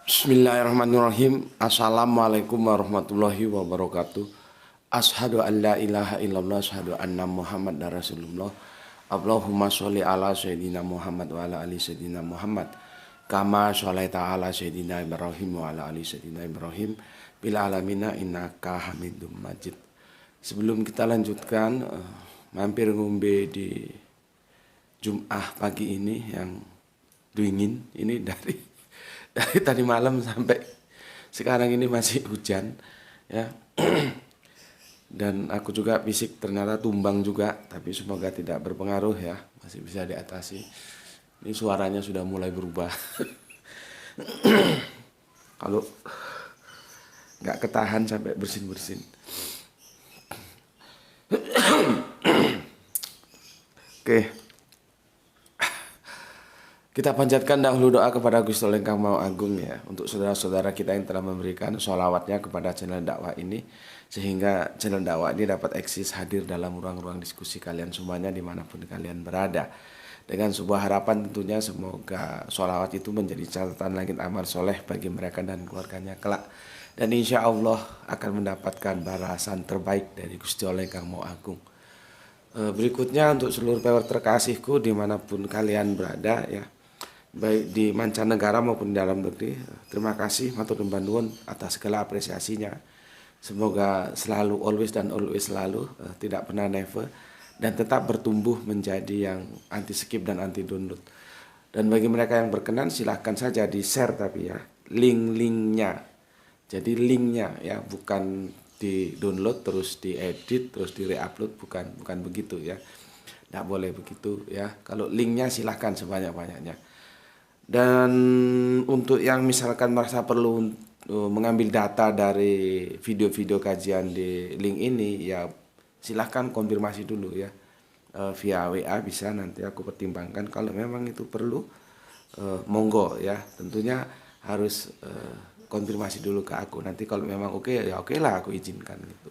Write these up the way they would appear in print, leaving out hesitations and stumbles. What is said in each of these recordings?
Bismillahirrahmanirrahim. Assalamualaikum warahmatullahi wabarakatuh. Ashadu an la ilaha illallah, ashadu anna Muhammad dan Rasulullah. Allahumma sholli ala Sayyidina Muhammad wa ala ali Sayyidina Muhammad. Kama sholaita ala Sayyidina Ibrahim wa ala ali Sayyidina Ibrahim. Bila alamina innaka hamidum majid. Sebelum kita lanjutkan, mampir ngombe di Jum'ah pagi ini yang dingin. Ini dari tadi malam sampai sekarang ini masih hujan ya. Dan aku juga fisik ternyata tumbang juga, tapi semoga tidak berpengaruh ya, masih bisa diatasi. Ini suaranya sudah mulai berubah. Kalau nggak ketahan sampai bersin-bersin. Oke. Kita panjatkan dahulu doa kepada Gusti Allah Engkang Maha Agung ya, untuk saudara-saudara kita yang telah memberikan sholawatnya kepada channel dakwah ini, sehingga channel dakwah ini dapat eksis hadir dalam ruang-ruang diskusi kalian semuanya dimanapun kalian berada. Dengan sebuah harapan tentunya semoga sholawat itu menjadi catatan langit amal soleh bagi mereka dan keluarganya kelak. Dan insya Allah akan mendapatkan balasan terbaik dari Gusti Allah Engkang Maha Agung. Berikutnya untuk seluruh pewer terkasihku dimanapun kalian berada ya, baik di mancanegara maupun di dalam negeri, terima kasih matur nuwun atas segala apresiasinya. Semoga selalu always dan always selalu, tidak pernah never, dan tetap bertumbuh menjadi yang anti skip dan anti download. Dan bagi mereka yang berkenan silahkan saja di share, tapi ya link-linknya, jadi linknya ya, bukan di download terus diedit terus di reupload, bukan begitu ya, tidak boleh begitu ya. Kalau linknya silahkan sebanyak-banyaknya. Dan untuk yang misalkan merasa perlu mengambil data dari video-video kajian di link ini ya, silahkan konfirmasi dulu ya, via WA bisa, nanti aku pertimbangkan kalau memang itu perlu, monggo ya. Tentunya harus konfirmasi dulu ke aku, nanti kalau memang oke ya oke lah, aku izinkan gitu.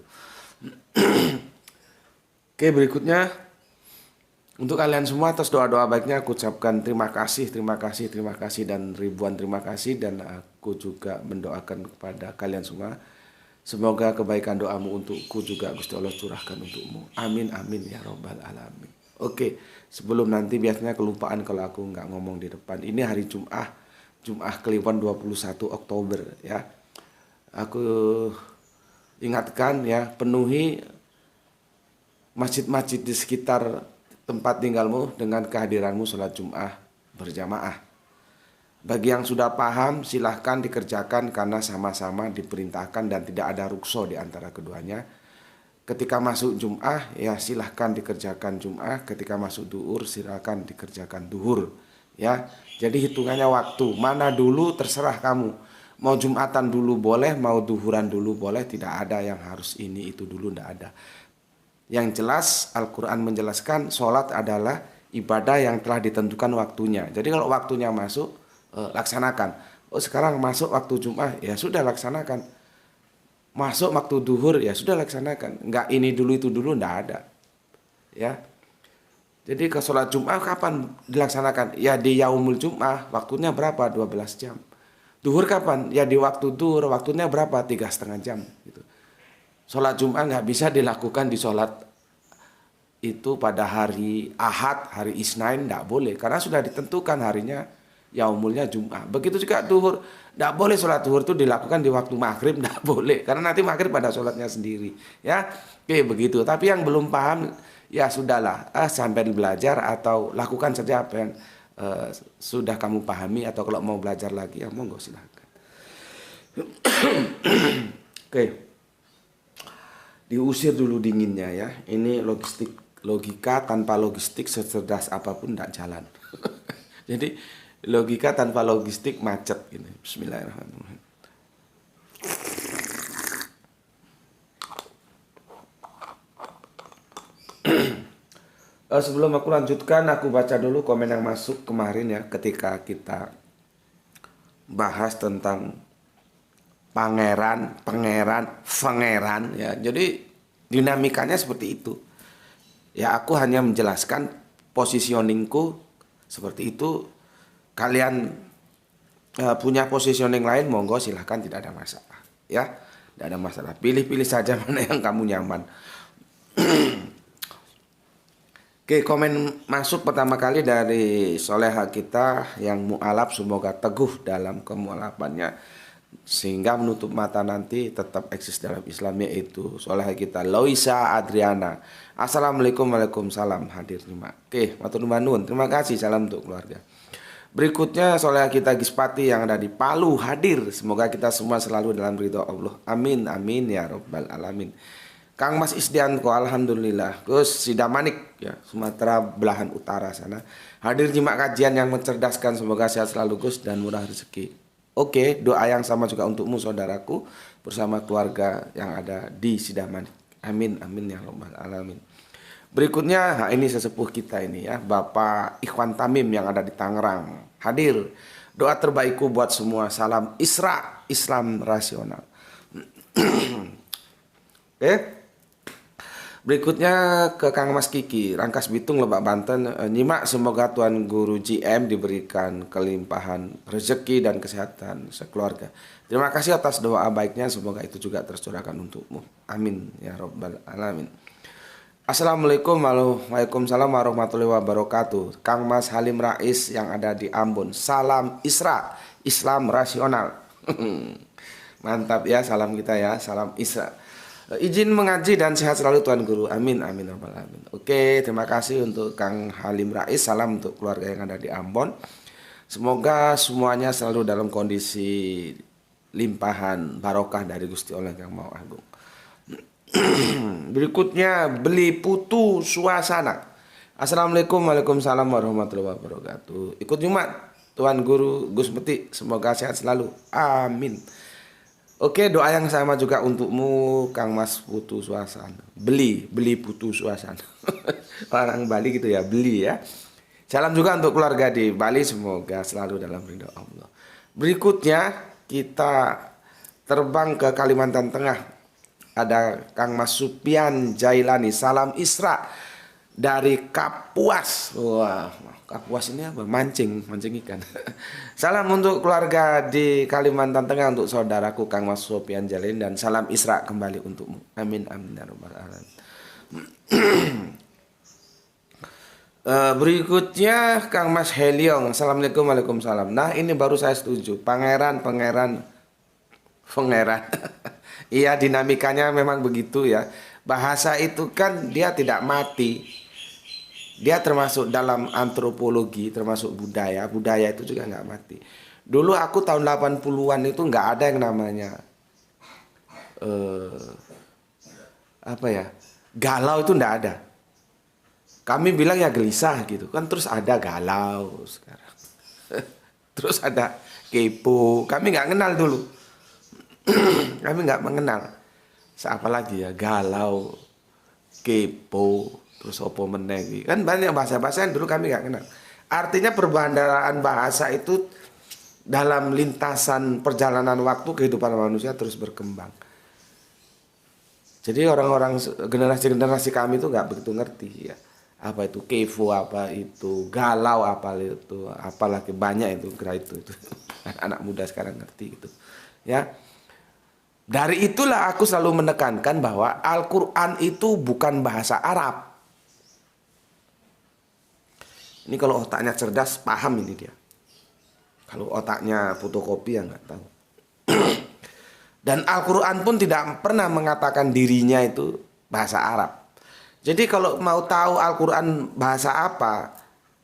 Oke, berikutnya untuk kalian semua atas doa-doa baiknya aku ucapkan terima kasih dan ribuan terima kasih. Dan aku juga mendoakan kepada kalian semua, semoga kebaikan doamu untukku juga Gusti Allah curahkan untukmu. Amin amin ya robbal alamin. Oke, sebelum nanti biasanya kelupaan kalau aku nggak ngomong di depan. Ini hari Jum'ah Kliwon 21 Oktober ya. Aku ingatkan ya, penuhi masjid-masjid di sekitar tempat tinggalmu dengan kehadiranmu sholat Jum'ah berjamaah. Bagi yang sudah paham silahkan dikerjakan karena sama-sama diperintahkan dan tidak ada rukso di antara keduanya. Ketika masuk Jum'ah ya silahkan dikerjakan Jum'ah, ketika masuk duhur silahkan dikerjakan duhur ya. Jadi hitungannya waktu mana dulu terserah kamu. Mau Jumatan dulu boleh, mau duhuran dulu boleh, tidak ada yang harus ini itu dulu, tidak ada. Yang jelas Al-Quran menjelaskan sholat adalah ibadah yang telah ditentukan waktunya. Jadi kalau waktunya masuk, laksanakan. Oh sekarang masuk waktu Jum'ah, ya sudah laksanakan. Masuk waktu duhur, ya sudah laksanakan. Enggak ini dulu itu dulu, enggak ada. Ya. Jadi ke sholat Jum'ah kapan dilaksanakan? Ya di yaumul Jum'ah, waktunya berapa? 12 jam. Duhur kapan? Ya di waktu duhur, waktunya berapa? 3,5 jam gitu. Sholat Jum'ah nggak bisa dilakukan di sholat itu pada hari Ahad, hari Isnin, nggak boleh. Karena sudah ditentukan harinya, yaumulnya Jum'ah. Begitu juga duhur. Nggak boleh sholat duhur itu dilakukan di waktu maghrib, nggak boleh. Karena nanti maghrib pada sholatnya sendiri. Ya, oke begitu. Tapi yang belum paham, ya sudahlah. Sampai belajar atau lakukan saja apa yang sudah kamu pahami. Atau kalau mau belajar lagi, ya monggo silahkan. Oke. Diusir dulu dinginnya ya. Ini logika tanpa logistik secerdas apapun tidak jalan. Jadi logika tanpa logistik macet ini. Bismillahirrahmanirrahim. Sebelum aku lanjutkan, aku baca dulu komen yang masuk kemarin ya, ketika kita bahas tentang pangeran ya. Jadi dinamikanya seperti itu. Ya aku hanya menjelaskan positioningku seperti itu. Kalian punya positioning lain, monggo silahkan, tidak ada masalah ya, tidak ada masalah. Pilih-pilih saja mana yang kamu nyaman. Oke, komen masuk pertama kali dari soleha kita yang mu'alaf, semoga teguh dalam kemu'alafannya sehingga menutup mata nanti tetap eksis dalam Islam, yaitu soleha kita Loisa Adriana. Assalamualaikum, waalaikumsalam, hadir terima. Oke, matur nuwun, terima kasih, salam untuk keluarga. Berikutnya soleha kita Gispati yang ada di Palu hadir. Semoga kita semua selalu dalam ridho Allah. Amin, amin ya robbal alamin. Kang Mas Isdianto, alhamdulillah. Gus Sidamanik ya, Sumatera belahan utara sana. Hadir nyimak kajian yang mencerdaskan. Semoga sehat selalu Gus dan murah rezeki. Oke, doa yang sama juga untukmu saudaraku bersama keluarga yang ada di Sidamanik. Amin, amin ya robbal alamin. Berikutnya, nah ini sesepuh kita ini ya, Bapak Ikhwan Tamim yang ada di Tangerang. Hadir. Doa terbaikku buat semua. Salam Isra, Islam rasional. Oke. Berikutnya ke Kang Mas Kiki, Rangkas Bitung, Lebak Banten. Nyimak, semoga Tuan Guru GM diberikan kelimpahan rezeki dan kesehatan sekeluarga. Terima kasih atas doa baiknya, semoga itu juga tercurahkan untukmu. Amin ya robbal alamin. Assalamualaikum, waalaikumsalam warahmatullahi wabarakatuh. Kang Mas Halim Rais yang ada di Ambon. Salam Isra, Islam rasional. Mantap ya, salam kita ya, salam Isra. Izin mengaji dan sehat selalu Tuan Guru. Amin, amin, amin. Oke, terima kasih untuk Kang Halim Rais. Salam untuk keluarga yang ada di Ambon. Semoga semuanya selalu dalam kondisi limpahan barokah dari Gusti Allah yang Maha Agung. Berikutnya beli putu suasana. Assalamualaikum, waalaikumsalam warahmatullahi wabarakatuh. Ikut Jumat Tuan Guru Gus Meti, semoga sehat selalu. Amin. Oke, doa yang sama juga untukmu Kang Mas putu suasana. Beli putu suasana. Orang Bali gitu ya, beli ya. Salam juga untuk keluarga di Bali, semoga selalu dalam ridho Allah. Berikutnya kita terbang ke Kalimantan Tengah. Ada Kang Mas Supian Jailani, salam Isra dari Kapuas. Wah, Kapuas ini apa? Mancing ikan. Salam untuk keluarga di Kalimantan Tengah, untuk saudaraku Kang Mas Supian Jailani, dan salam Isra kembali untukmu. Amin, amin ya rabbal alamin. Berikutnya Kang Mas Heliong, assalamualaikum, waalaikumsalam. Nah ini baru saya setuju, pangeran. Iya, dinamikanya memang begitu ya. Bahasa itu kan dia tidak mati. Dia termasuk dalam antropologi, termasuk budaya. Budaya itu juga nggak mati. Dulu aku tahun 80-an itu nggak ada yang namanya galau, itu nggak ada. Kami bilang ya gelisah gitu kan, terus ada galau sekarang. Terus ada kepo. Kami nggak kenal dulu. Kami nggak mengenal. Siapa lagi ya, galau, kepo, terus opo menegi. Kan banyak bahasa-bahasa yang dulu kami nggak kenal. Artinya perbandaraan bahasa itu dalam lintasan perjalanan waktu kehidupan manusia terus berkembang. Jadi orang-orang generasi kami itu nggak begitu ngerti ya. Apa itu kepo, apa itu galau, apa itu, apalagi banyak itu itu. Anak muda sekarang ngerti gitu. Ya. Dari itulah aku selalu menekankan bahwa Al-Quran itu bukan bahasa Arab. Ini kalau otaknya cerdas, paham ini dia. Kalau otaknya fotokopi ya nggak tahu. Dan Al-Quran pun tidak pernah mengatakan dirinya itu bahasa Arab. Jadi kalau mau tahu Al-Quran bahasa apa,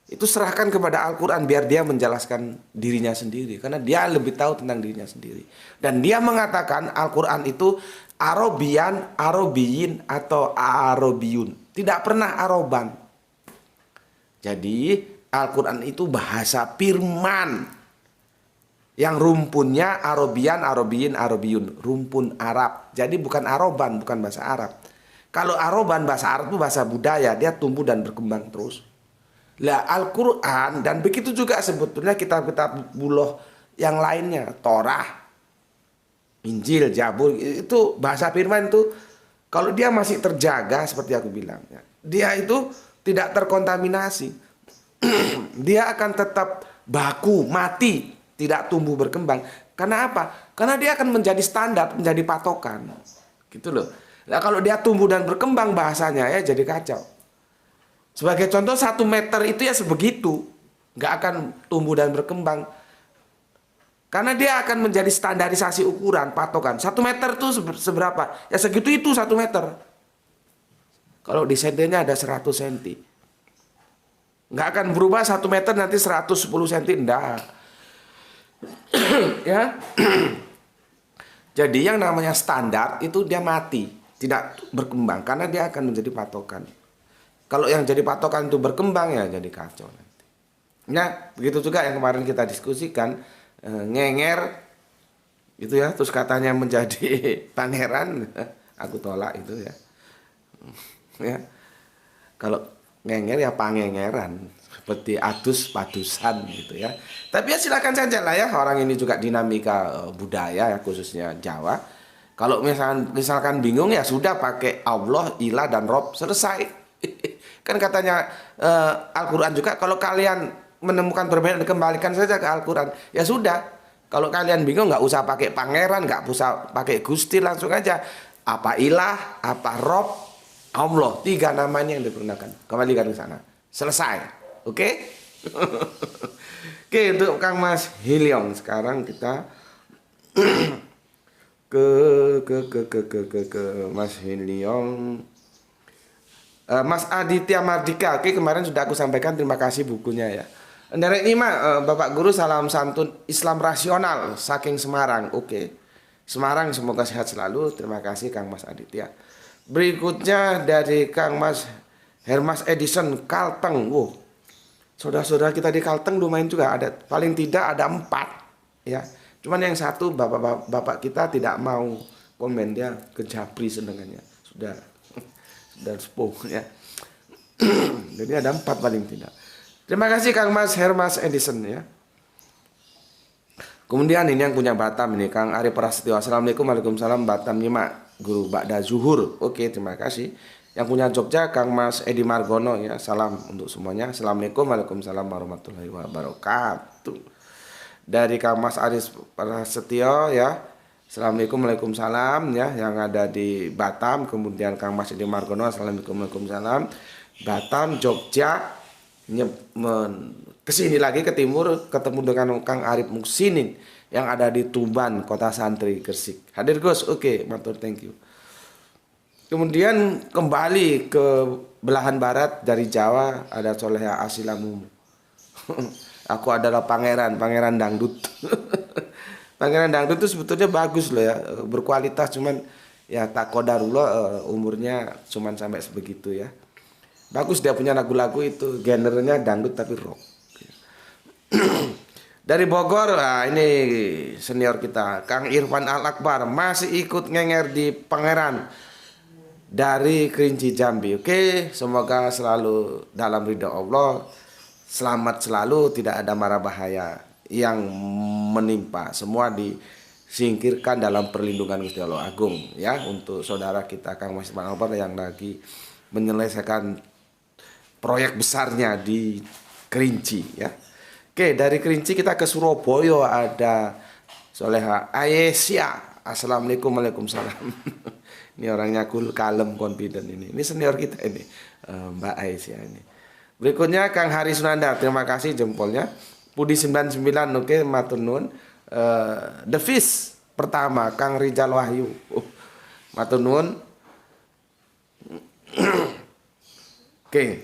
itu serahkan kepada Al-Quran biar dia menjelaskan dirinya sendiri. Karena dia lebih tahu tentang dirinya sendiri. Dan dia mengatakan Al-Quran itu Arabian, Arabiyin, atau Arabiyun. Tidak pernah Aroban. Jadi Al-Quran itu bahasa firman. Yang rumpunnya Arabian, Arabiyin, Arabiyun. Rumpun Arab. Jadi bukan Aroban, bukan bahasa Arab. Kalau Aroban, bahasa Arab itu bahasa budaya. Dia tumbuh dan berkembang terus. Lah Al-Quran, dan begitu juga sebetulnya kitab-kitab buloh yang lainnya, Torah, Injil, Zabur, itu bahasa firman itu kalau dia masih terjaga seperti aku bilang ya, dia itu tidak terkontaminasi. Dia akan tetap baku, mati. tidak tumbuh berkembang. Karena apa? Karena dia akan menjadi standar, menjadi patokan. Gitu loh. Nah, kalau dia tumbuh dan berkembang bahasanya ya jadi kacau. Sebagai contoh 1 meter itu ya sebegitu. Nggak akan tumbuh dan berkembang. Karena dia akan menjadi standarisasi ukuran, patokan. 1 meter itu seberapa? Ya segitu itu 1 meter. Kalau di sentinya ada 100 senti. Nggak akan berubah 1 meter nanti 110 senti. Enggak. Ya. Jadi yang namanya standar itu dia mati. Tidak berkembang. Karena dia akan menjadi patokan. Kalau yang jadi patokan itu berkembang ya jadi kacau nanti. Nah begitu juga yang kemarin kita diskusikan. Ngenger itu ya, terus katanya menjadi pangeran. Aku tolak itu ya. Ya. Kalau ngenger ya pangengeran, seperti adus padusan gitu ya. Tapi ya silakan saja lah ya, orang ini juga dinamika budaya ya, khususnya Jawa. Kalau misalkan bingung ya sudah pakai Allah, ilah dan Rob, selesai. Kan katanya Al-Qur'an juga, kalau kalian menemukan perbedaan kembalikan saja ke Al-Qur'an. Ya sudah. Kalau kalian bingung nggak usah pakai pangeran, nggak usah pakai Gusti, langsung aja apa ilah, apa Rob, Allah, 3 namanya yang digunakan. Kembalikan ke sana. Selesai. Oke? Oke, untuk Kang Mas Hiliong sekarang kita ke Mas Hiliong. Mas Aditya Mardika. Oke, kemarin sudah aku sampaikan, terima kasih bukunya ya. Dari Nima, Bapak Guru salam santun Islam rasional saking Semarang. Oke. Semarang semoga sehat selalu. Terima kasih Kang Mas Aditya. Berikutnya dari Kang Mas Hermas Edison Kalteng. Wow. Saudara-saudara kita di Kalteng lumayan juga, ada paling tidak ada 4 ya. Cuman yang satu bapak kita tidak mau komen, dia ke Japri senengannya. Sudah sepuh ya. Jadi ada 4 paling tidak. Terima kasih Kang Mas Hermas Edison ya. Kemudian ini yang punya Batam ini Kang Ari Prasetyo. Assalamualaikum, waalaikumsalam Batam Nyimak Guru Ba'da Zuhur. Oke, terima kasih. Yang punya Jogja Kang Mas Edi Margono ya. Salam untuk semuanya. Assalamualaikum, waalaikumsalam warahmatullahi wabarakatuh. Dari Kang Mas Aris Prasetyo ya. Assalamualaikum, waalaikumsalam ya. Yang ada di Batam. Kemudian Kang Mas Edi Margono. Assalamualaikum, waalaikumsalam. Batam, Jogja. Kesini lagi ke timur, ketemu dengan Kang Arif Muksinin yang ada di Tuban, Kota Santri, Gresik. Hadir Gus, oke, matur, thank you. Kemudian kembali ke belahan barat dari Jawa, ada Soleha Asilamu. Aku adalah pangeran dangdut. Pangeran dangdut itu sebetulnya bagus loh ya, berkualitas, cuman ya tak kodarullah umurnya cuman sampai sebegitu ya. Bagus dia punya lagu-lagu itu, genrenya dangdut tapi rock. Dari Bogor, nah ini senior kita, Kang Irfan Al-Akbar, masih ikut ngenger di Pangeran dari Kerinci Jambi. Oke, semoga selalu dalam ridha Allah, selamat selalu, tidak ada mara bahaya yang menimpa. Semua disingkirkan dalam perlindungan Gusti Allah Agung ya. Untuk saudara kita Kang Mas Irfan Al-Akbar yang lagi menyelesaikan proyek besarnya di Kerinci ya. Oke, dari Kerinci kita ke Surabaya, ada Soleha Ayesia. Assalamualaikum, waalaikumsalam. Ini orangnya cool, kalem, confident ini. Ini senior kita ini, Mbak Ayesia ini. Berikutnya Kang Hari Sunanda, terima kasih jempolnya. Pudi 99, oke, matur nuwun. The Fish pertama Kang Rizal Wahyu. Matur nuwun. Oke.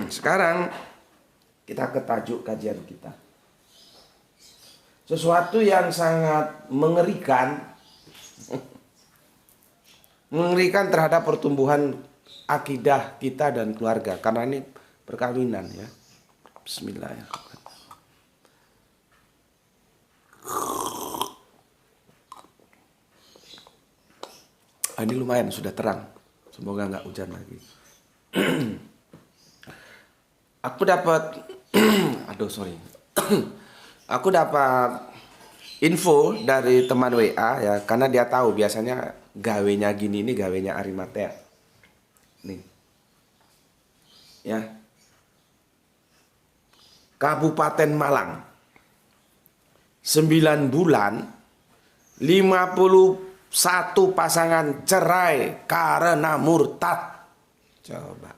Sekarang kita ke tajuk kajian kita. Sesuatu yang sangat mengerikan terhadap pertumbuhan akidah kita dan keluarga, karena ini perkawinan ya. Bismillahirrahmanirrahim. Ini lumayan sudah terang. Semoga nggak hujan lagi. Aku dapat Aku dapat info dari teman WA ya, karena dia tahu biasanya gawenya gini, ini gawenya Arimatea. Nih. Ya. Kabupaten Malang. 9 bulan 51 pasangan cerai karena murtad. Coba.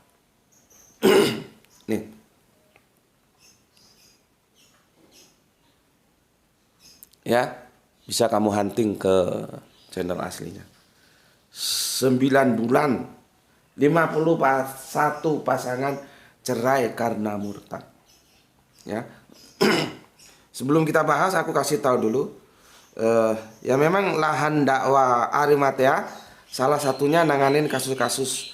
Nih. Ya, bisa kamu hunting ke channel aslinya. 9 bulan 51 pasangan cerai karena murtad. Ya. Sebelum kita bahas, aku kasih tahu dulu. Ya memang lahan dakwah Arimatea salah satunya nanganin kasus-kasus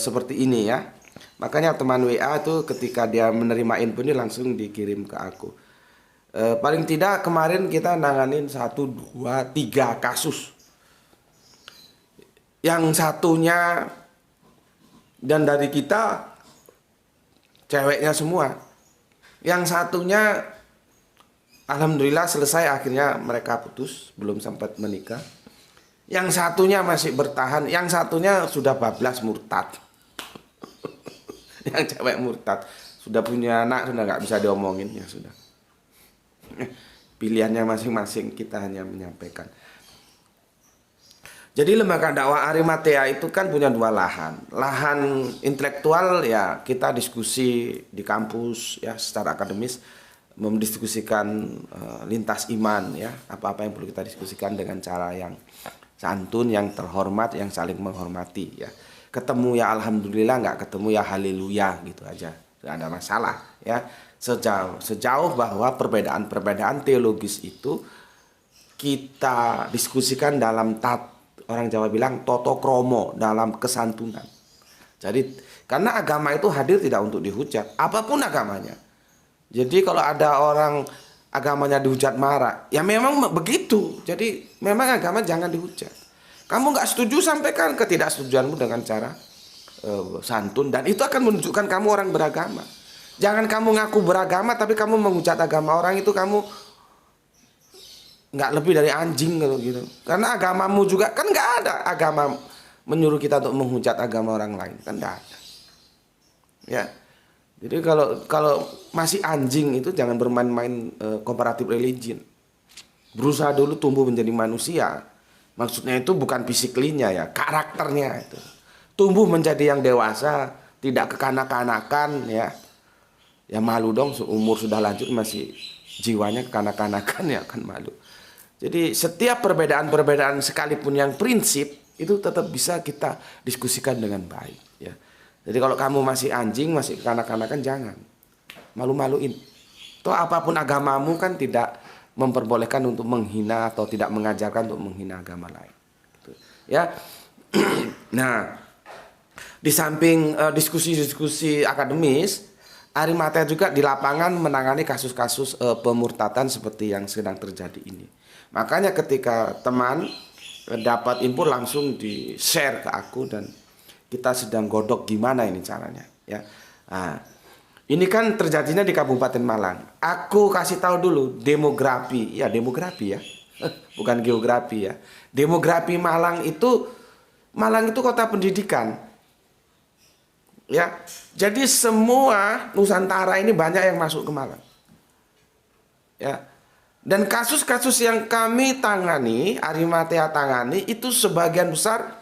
seperti ini ya. Makanya teman WA itu ketika dia menerima info ini langsung dikirim ke aku. Paling tidak kemarin kita nanganin 1, 2, 3 kasus. Yang satunya dan dari kita ceweknya semua. Yang satunya alhamdulillah selesai, akhirnya mereka putus, belum sempat menikah. Yang satunya masih bertahan, yang satunya sudah bablas murtad. Yang cewek murtad, sudah punya anak, sudah nggak bisa diomongin, ya sudah. Pilihannya masing-masing, kita hanya menyampaikan. Jadi lembaga dakwah Arimatea itu kan punya 2 lahan. Lahan intelektual ya kita diskusi di kampus ya secara akademis, mendiskusikan lintas iman ya, apa-apa yang perlu kita diskusikan dengan cara yang santun, yang terhormat, yang saling menghormati ya. Ketemu ya alhamdulillah, nggak ketemu ya haleluya gitu aja, nggak ada masalah ya. Sejauh bahwa perbedaan teologis itu kita diskusikan dalam orang Jawa bilang toto kromo, dalam kesantunan. Jadi karena agama itu hadir tidak untuk dihujat, apapun agamanya. Jadi kalau ada orang agamanya dihujat marah, ya memang begitu. Jadi memang agama jangan dihujat. Kamu nggak setuju, sampaikan ketidaksetujuanmu dengan cara santun, dan itu akan menunjukkan kamu orang beragama. Jangan kamu ngaku beragama tapi kamu menghujat agama orang, itu kamu nggak lebih dari anjing gitu. Karena agamamu juga kan nggak ada agama menyuruh kita untuk menghujat agama orang lain, kan nggak ada. Ya. Jadi kalau masih anjing itu jangan bermain-main comparative religion. Berusaha dulu tumbuh menjadi manusia. Maksudnya itu bukan fisiklinya ya, karakternya itu. Tumbuh menjadi yang dewasa, tidak kekanak-kanakan ya. Ya malu dong, umur sudah lanjut masih jiwanya kekanak-kanakan, ya kan malu. Jadi setiap perbedaan-perbedaan sekalipun yang prinsip itu tetap bisa kita diskusikan dengan baik ya. Jadi kalau kamu masih anjing, masih kekanak-kanakan, jangan malu-maluin. Toh apapun agamamu kan tidak memperbolehkan untuk menghina atau tidak mengajarkan untuk menghina agama lain. Gitu. Ya. Nah, di samping diskusi-diskusi akademis, Arimatea juga di lapangan menangani kasus-kasus pemurtadan seperti yang sedang terjadi ini. Makanya ketika teman dapat info langsung di-share ke aku, dan kita sedang godok gimana ini caranya ya. Nah, ini kan terjadinya di Kabupaten Malang. Aku kasih tahu dulu demografi ya, bukan geografi ya. Demografi Malang itu kota pendidikan. Ya, jadi semua Nusantara ini banyak yang masuk ke Malang. Ya, dan kasus-kasus yang kami tangani, Arimatea tangani, itu sebagian besar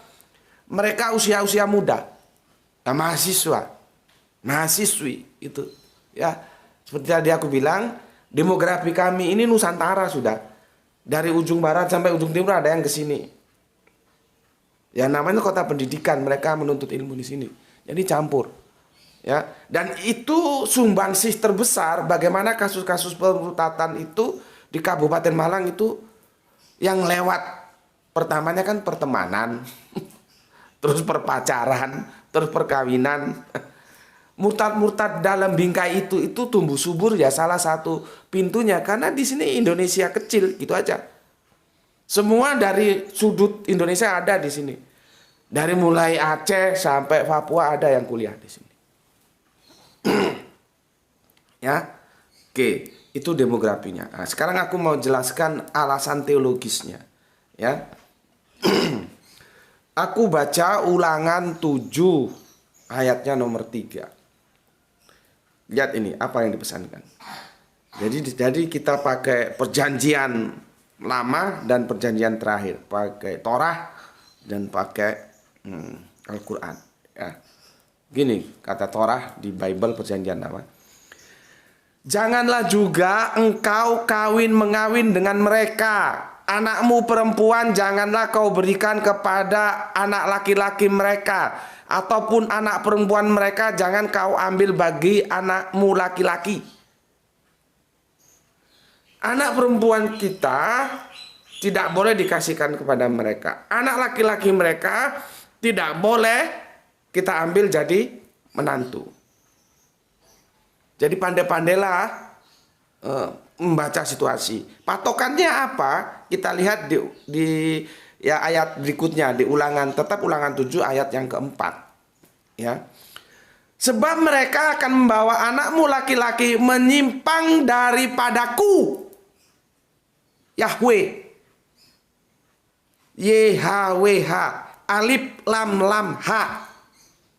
mereka usia-usia muda, nah, mahasiswi itu. Ya, seperti tadi aku bilang, demografi kami ini Nusantara sudah, dari ujung barat sampai ujung timur ada yang ke sini. Ya namanya kota pendidikan, mereka menuntut ilmu di sini. Jadi campur, ya. Dan itu sumbangsih terbesar bagaimana kasus-kasus pemurtadan itu di Kabupaten Malang itu yang lewat pertamanya kan pertemanan, terus perpacaran, terus perkawinan. Murtad-murtad dalam bingkai itu tumbuh subur ya, salah satu pintunya karena di sini Indonesia kecil gitu aja. Semua dari sudut Indonesia ada di sini. Dari mulai Aceh sampai Papua ada yang kuliah di sini. Ya, oke, itu demografinya. Nah, sekarang aku mau jelaskan alasan teologisnya. Ya, aku baca Ulangan 7 ayatnya nomor 3. Lihat ini apa yang dipesankan. Jadi kita pakai perjanjian lama dan perjanjian terakhir, pakai Torah dan pakai Al-Quran. Ya. Gini kata Torah di Bible perjanjian lama. Janganlah juga engkau mengawin dengan mereka. Anakmu perempuan janganlah kau berikan kepada anak laki-laki mereka, ataupun anak perempuan mereka jangan kau ambil bagi anakmu laki-laki. Anak perempuan kita tidak boleh dikasihkan kepada mereka. Anak laki-laki mereka tidak boleh kita ambil jadi menantu. Jadi pandai-pandailah membaca situasi. Patokannya apa? Kita lihat di ya ayat berikutnya di Ulangan, tetap Ulangan 7 ayat yang keempat. Ya. Sebab mereka akan membawa anakmu laki-laki menyimpang daripadaku. Yahweh. YHWH. Alif lam lam ha.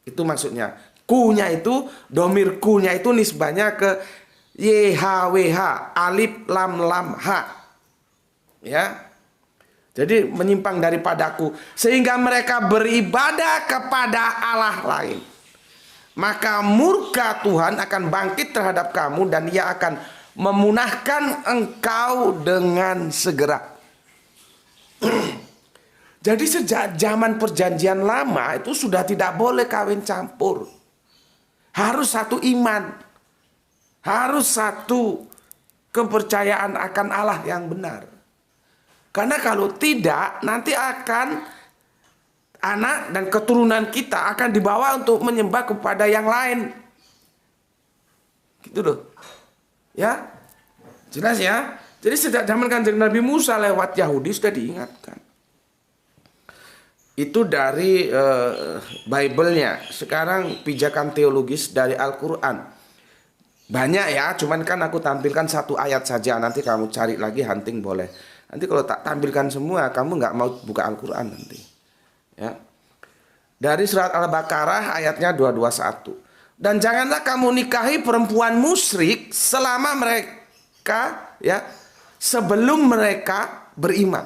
Itu maksudnya. Ku-nya itu, domir ku-nya itu nisbahnya ke YHWH. Alif lam lam ha. Ya. Jadi menyimpang daripadaku. Sehingga mereka beribadah kepada Allah lain. Maka murka Tuhan akan bangkit terhadap kamu dan ia akan memunahkan engkau dengan segera. Jadi sejak zaman perjanjian lama itu sudah tidak boleh kawin campur. Harus satu iman. Harus satu kepercayaan akan Allah yang benar. Karena kalau tidak nanti akan anak dan keturunan kita akan dibawa untuk menyembah kepada yang lain. Gitu loh. Ya, jelas ya. Jadi sejak zaman Kanjeng Nabi Musa lewat Yahudi sudah diingatkan. Itu dari Bible-nya. Sekarang pijakan teologis dari Al-Quran. Banyak ya, cuman kan aku tampilkan satu ayat saja. Nanti kamu cari lagi, hunting boleh. Nanti kalau tak tampilkan semua, kamu nggak mau buka Al-Quran nanti. Ya. Dari surat Al-Baqarah ayatnya 221. Dan janganlah kamu nikahi perempuan musyrik selama mereka sebelum mereka beriman.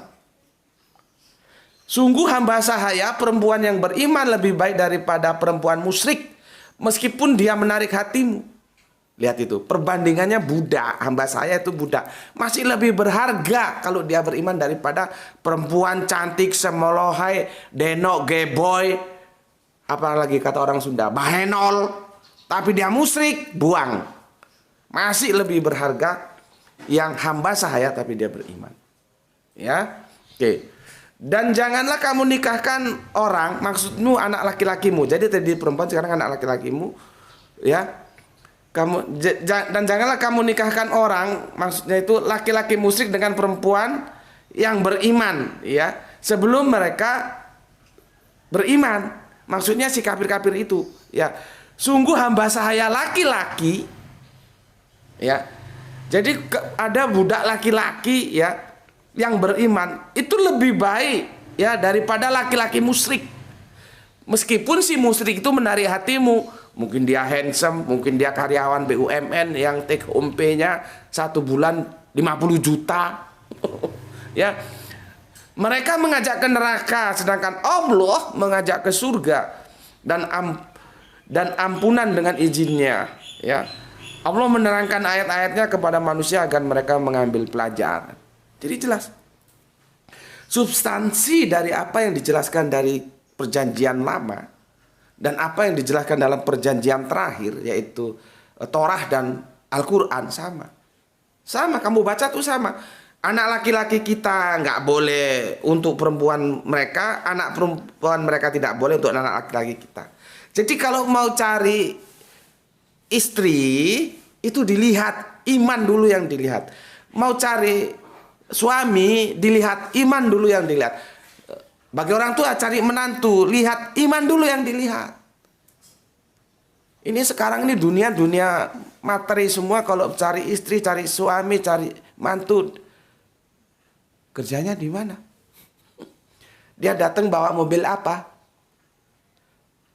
Sungguh hamba sahaya perempuan yang beriman lebih baik daripada perempuan musyrik meskipun dia menarik hatimu. Lihat itu, perbandingannya budak, hamba saya itu budak. Masih lebih berharga kalau dia beriman daripada perempuan cantik semolohai, denok, geboy, apalagi kata orang Sunda, bahenol. Tapi dia musyrik, buang. Masih lebih berharga yang hamba sahaya tapi dia beriman. Ya, oke. Dan janganlah kamu nikahkan orang, maksudmu anak laki-lakimu. Jadi tadi perempuan, sekarang anak laki-lakimu. Ya, dan janganlah kamu nikahkan orang, maksudnya itu laki-laki musyrik dengan perempuan yang beriman. Ya, sebelum mereka beriman. Maksudnya si kafir-kafir itu. Ya. Sungguh hamba sahaya laki-laki, ya. Jadi ada budak laki-laki ya yang beriman itu lebih baik ya daripada laki-laki musyrik. Meskipun si musyrik itu menarik hatimu, mungkin dia handsome, mungkin dia karyawan BUMN yang take home pay-nya 1 bulan 50 juta, ya. Mereka mengajak ke neraka, sedangkan Allah mengajak ke surga dan ampunan dengan izinnya, ya. Allah menerangkan ayat-ayatnya kepada manusia agar mereka mengambil pelajaran. Jadi jelas substansi dari apa yang dijelaskan dari perjanjian lama dan apa yang dijelaskan dalam perjanjian terakhir, yaitu Torah dan Al-Quran sama. Kamu baca tuh sama. Anak laki-laki kita nggak boleh untuk perempuan mereka, anak perempuan mereka tidak boleh untuk anak laki-laki kita. Jadi kalau mau cari istri itu dilihat iman dulu yang dilihat. Mau cari suami dilihat iman dulu yang dilihat. Bagi orang tua cari menantu, lihat iman dulu yang dilihat. Ini sekarang ini dunia materi semua. Kalau cari istri, cari suami, cari mantu, kerjanya di mana? Dia datang bawa mobil apa?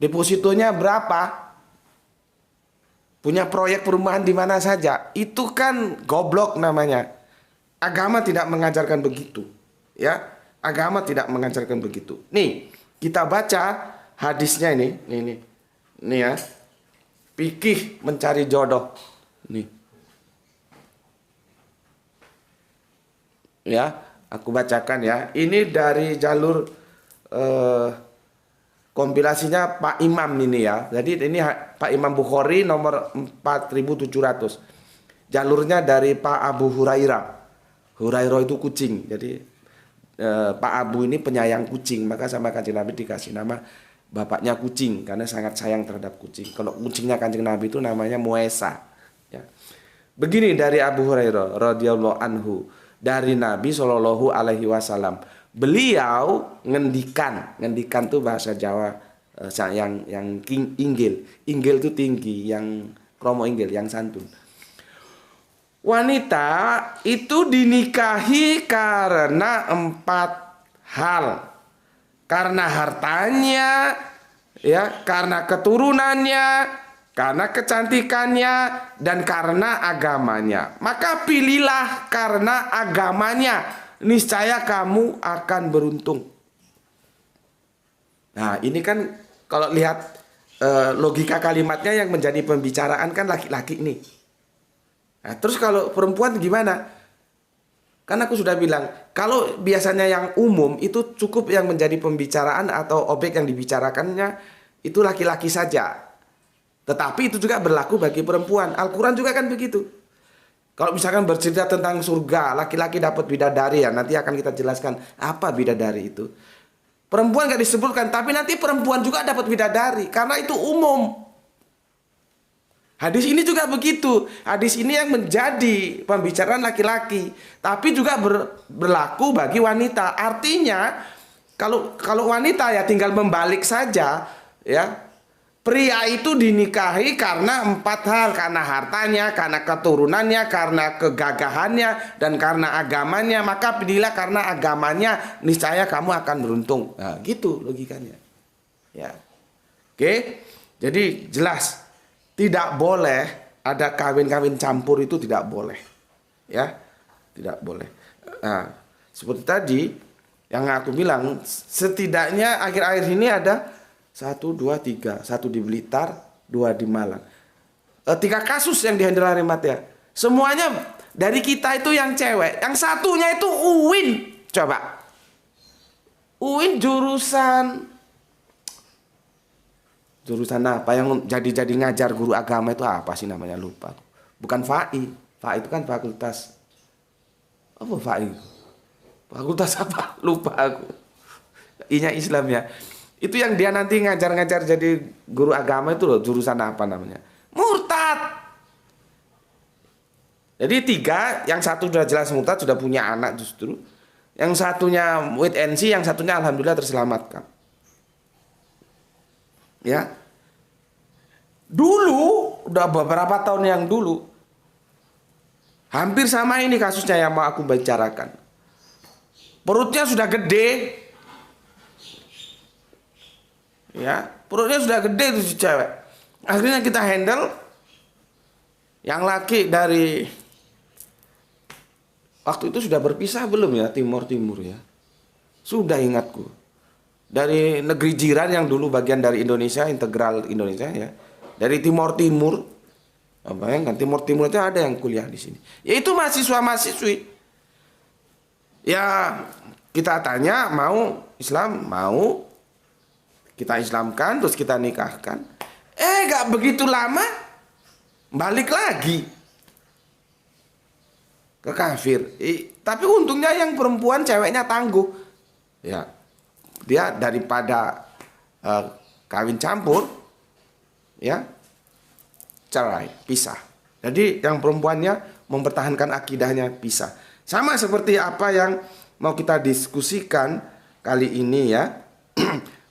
Depositonya berapa? punya proyek perumahan di mana saja. Itu kan goblok namanya. Agama tidak mengajarkan begitu. Ya, agama tidak mengajarkan begitu. Nih, kita baca hadisnya ini. Nih ya. Fikih mencari jodoh. Nih. Ya, aku bacakan ya. Ini dari jalur kompilasinya Pak Imam ini ya. Jadi ini Pak Imam Bukhari nomor 4700. Jalurnya dari Pak Abu Hurairah. Hurairah itu kucing. Jadi Pak Abu ini penyayang kucing. Maka sama Kanjeng Nabi dikasih nama bapaknya kucing karena sangat sayang terhadap kucing. Kalau kucingnya Kanjeng Nabi itu namanya Muesa. Ya. Begini dari Abu Hurairah radhiyallahu anhu, dari Nabi Shallallahu alaihi wasallam. Beliau ngendikan tuh bahasa Jawa yang inggil. Inggil itu tinggi, yang kromo inggil, yang santun. Wanita itu dinikahi karena 4 hal. Karena hartanya, ya, karena keturunannya, karena kecantikannya, dan karena agamanya. Maka pilihlah karena agamanya. Niscaya kamu akan beruntung. Nah, ini kan kalau lihat logika kalimatnya yang menjadi pembicaraan kan laki-laki nih. Nah, terus kalau perempuan gimana? Kan aku sudah bilang, kalau biasanya yang umum itu cukup yang menjadi pembicaraan atau objek yang dibicarakannya itu laki-laki saja. Tetapi itu juga berlaku bagi perempuan. Al-Quran juga kan begitu. Kalau misalkan bercerita tentang surga, laki-laki dapat bidadari ya, nanti akan kita jelaskan apa bidadari itu. Perempuan gak disebutkan, tapi nanti perempuan juga dapat bidadari, karena itu umum. Hadis ini juga begitu. Hadis ini yang menjadi pembicaraan laki-laki, tapi juga berlaku bagi wanita. Artinya, kalau wanita ya tinggal membalik saja, ya. Pria itu dinikahi karena 4 hal. Karena hartanya, karena keturunannya, karena kegagahannya, dan karena agamanya. Maka pilihlah karena agamanya, niscaya kamu akan beruntung. Nah, gitu logikanya. Ya. Oke. Jadi jelas, tidak boleh ada kawin-kawin campur, itu tidak boleh. Ya. Tidak boleh. Nah, seperti tadi yang aku bilang, setidaknya akhir-akhir ini ada 1, 2, 3. 1 di Blitar, 2 di Malang. 3 kasus yang dihandle Harimat ya. Semuanya dari kita itu yang cewek. Yang satunya itu UIN. Coba. UIN jurusan apa? Yang jadi ngajar guru agama itu apa sih namanya? Lupa. Bukan FAI. FAI itu kan fakultas. Apa FAI? Fakultas apa? Lupa aku. I-nya Islam ya. Itu yang dia nanti ngajar-ngajar jadi guru agama itu loh, jurusan apa namanya? Murtad. Jadi 3, yang satu sudah jelas murtad, sudah punya anak justru. Yang satunya wait and see, yang satunya alhamdulillah terselamatkan. Ya. Dulu, udah beberapa tahun yang dulu, hampir sama ini kasusnya yang mau aku bicarakan. Perutnya sudah gede. Ya, perutnya sudah gede tuh si cewek. Akhirnya kita handle. Yang laki dari waktu itu sudah berpisah belum ya, Timur ya. Sudah ingatku. Dari negeri jiran yang dulu bagian dari Indonesia, integral Indonesia ya. Dari Timur. Bayangkan Timur itu ada yang kuliah di sini. Yaitu mahasiswa-mahasiswi. Ya, kita tanya mau Islam, mau. Kita Islamkan, terus kita nikahkan. Gak begitu lama, balik lagi ke kafir. Tapi untungnya yang perempuan, ceweknya tangguh. Ya, dia daripada kawin campur, ya, cerai, pisah. Jadi yang perempuannya mempertahankan akidahnya, pisah. Sama seperti apa yang mau kita diskusikan kali ini ya.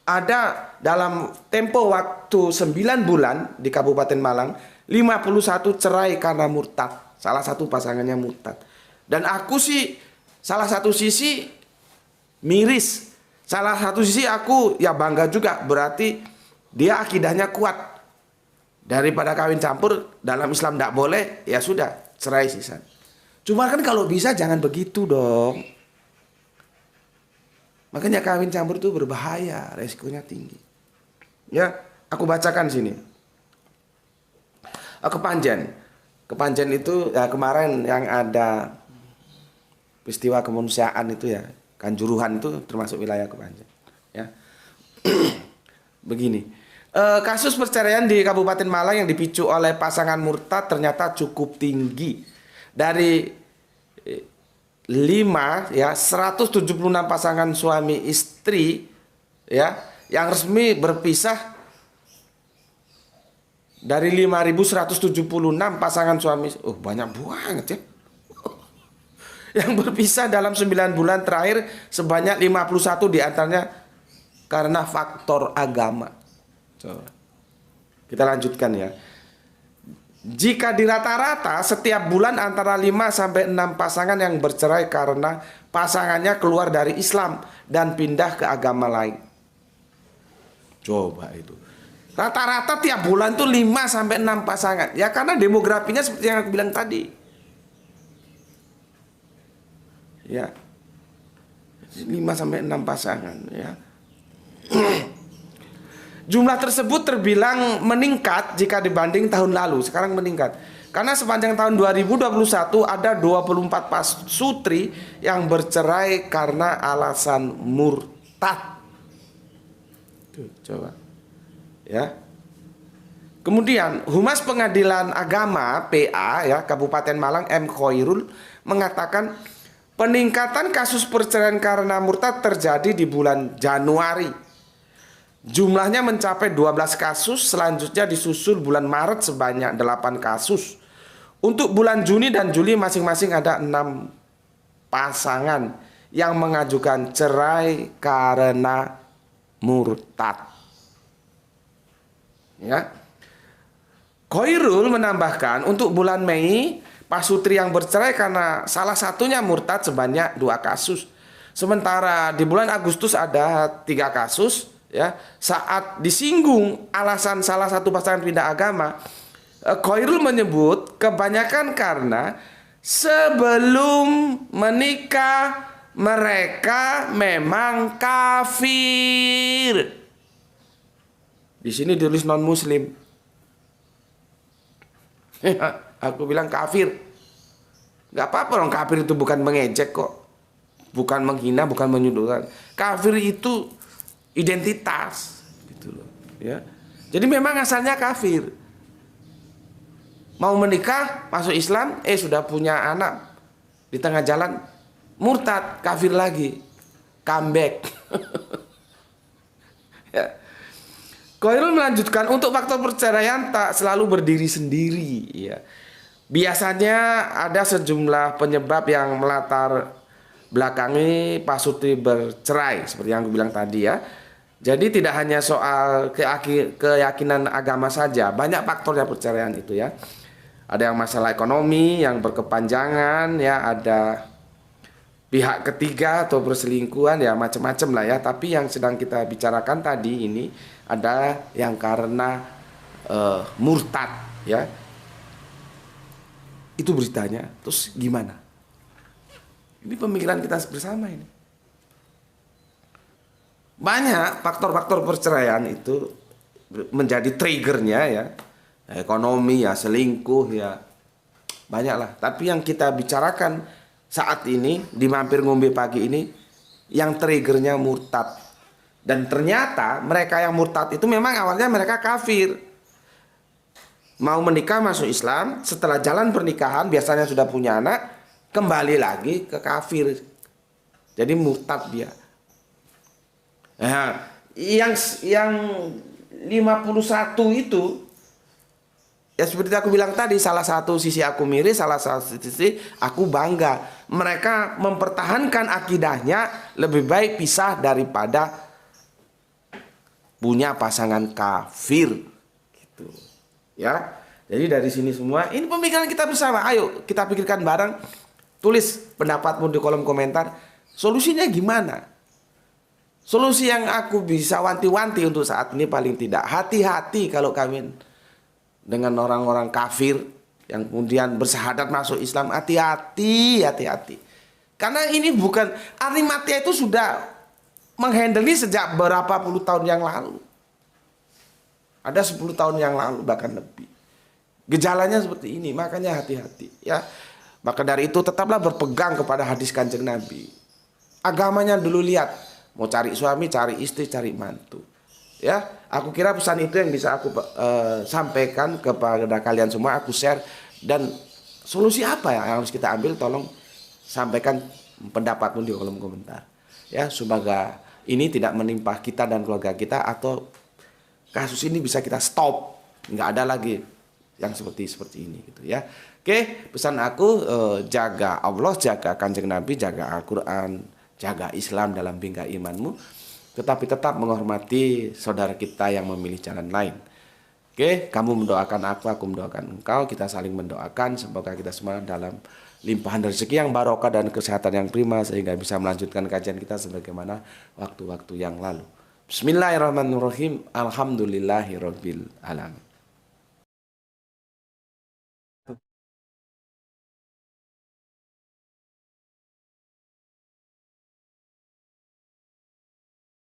Ada dalam tempo waktu 9 bulan di Kabupaten Malang 51 cerai karena murtad. Salah satu pasangannya murtad. Dan aku sih salah satu sisi miris, salah satu sisi aku ya bangga juga. Berarti dia akidahnya kuat. Daripada kawin campur, dalam Islam tidak boleh, ya sudah, cerai sisa. Cuma kan kalau bisa jangan begitu dong. Makanya kawin campur itu berbahaya, resikonya tinggi. Ya, aku bacakan sini. Kepanjen. Kepanjen itu ya kemarin yang ada peristiwa kemanusiaan itu ya, Kanjuruhan itu termasuk wilayah Kepanjen. Ya. Begini. Kasus perceraian di Kabupaten Malang yang dipicu oleh pasangan murtad ternyata cukup tinggi. Dari 176 pasangan suami istri ya yang resmi berpisah, dari 5.176 pasangan suami, banyak banget ya. Yang berpisah dalam 9 bulan terakhir sebanyak 51 diantaranya karena faktor agama. Coba kita lanjutkan ya. Jika di rata-rata setiap bulan antara 5 sampai 6 pasangan yang bercerai karena pasangannya keluar dari Islam dan pindah ke agama lain. Coba itu. Rata-rata tiap bulan tuh 5 sampai 6 pasangan. Ya karena demografinya seperti yang aku bilang tadi. Ya. 5 sampai 6 pasangan ya. Jumlah tersebut terbilang meningkat jika dibanding tahun lalu. Sekarang meningkat karena sepanjang tahun 2021 ada 24 pasutri yang bercerai karena alasan murtad. Tuh, coba ya. Kemudian Humas Pengadilan Agama PA ya Kabupaten Malang M. Khoirul mengatakan peningkatan kasus perceraian karena murtad terjadi di bulan Januari. Jumlahnya mencapai 12 kasus, selanjutnya disusul bulan Maret sebanyak 8 kasus. Untuk bulan Juni dan Juli masing-masing ada 6 pasangan yang mengajukan cerai karena murtad. Ya. Khoirul menambahkan untuk bulan Mei, pasutri yang bercerai karena salah satunya murtad sebanyak 2 kasus. Sementara di bulan Agustus ada 3 kasus. Ya, saat disinggung alasan salah satu pasangan pindah agama, Khoirul menyebut kebanyakan karena sebelum menikah mereka memang kafir. Di sini ditulis non muslim. Aku bilang kafir. Gak apa-apa dong, kafir itu bukan mengejek kok. Bukan menghina, bukan menyudutkan. Kafir itu identitas gitu loh ya. Jadi memang asalnya kafir. Mau menikah, masuk Islam, sudah punya anak, di tengah jalan murtad, kafir lagi, comeback. Ya. Khoirul melanjutkan untuk faktor perceraian tak selalu berdiri sendiri ya. Biasanya ada sejumlah penyebab yang melatar belakangi pasutri bercerai seperti yang aku bilang tadi ya. Jadi tidak hanya soal keyakinan agama saja, banyak faktor yang perceraian itu ya. Ada yang masalah ekonomi yang berkepanjangan ya, ada pihak ketiga atau perselingkuhan ya, macam-macam lah ya. Tapi yang sedang kita bicarakan tadi ini ada yang karena murtad ya. Itu beritanya. Terus gimana? Ini pemikiran kita bersama ini. Banyak faktor-faktor perceraian itu menjadi triggernya ya. Ekonomi ya, selingkuh ya, banyak lah. Tapi yang kita bicarakan saat ini di Mampir Ngombe Pagi ini, yang triggernya murtad. Dan ternyata mereka yang murtad itu memang awalnya mereka kafir. Mau menikah masuk Islam, setelah jalan pernikahan biasanya sudah punya anak, kembali lagi ke kafir. Jadi murtad dia. Nah, yang 51 itu ya seperti aku bilang tadi, salah satu sisi aku miris, salah satu sisi aku bangga. Mereka mempertahankan akidahnya, lebih baik pisah daripada punya pasangan kafir gitu. Ya. Jadi dari sini semua ini pemikiran kita bersama. Ayo kita pikirkan bareng. Tulis pendapatmu di kolom komentar. Solusinya gimana? Solusi yang aku bisa wanti-wanti untuk saat ini paling tidak, hati-hati kalau kawin dengan orang-orang kafir yang kemudian bersahadat masuk Islam, hati-hati, hati-hati. Karena ini bukan, Arimatea itu sudah menghandle ini sejak berapa puluh tahun yang lalu. Ada 10 tahun yang lalu bahkan lebih. Gejalanya seperti ini, makanya hati-hati ya. Maka dari itu tetaplah berpegang kepada hadis Kanjeng Nabi. Agamanya dulu lihat, mau cari suami, cari istri, cari mantu. Ya, aku kira pesan itu yang bisa aku sampaikan kepada kalian semua, aku share. Dan solusi apa yang harus kita ambil, tolong sampaikan pendapatmu di kolom komentar. Ya, semoga ini tidak menimpa kita dan keluarga kita, atau kasus ini bisa kita stop, nggak ada lagi yang seperti ini gitu ya. Oke, pesan aku, jaga Allah, jaga Kanjeng Nabi, jaga Al-Quran, jaga Islam dalam bingkai imanmu, tetapi tetap menghormati saudara kita yang memilih jalan lain. Oke, kamu mendoakan aku mendoakan engkau, kita saling mendoakan, semoga kita semua dalam limpahan rezeki yang barokah dan kesehatan yang prima, sehingga bisa melanjutkan kajian kita sebagaimana waktu-waktu yang lalu. Bismillahirrahmanirrahim. Alhamdulillahirabbil alamin.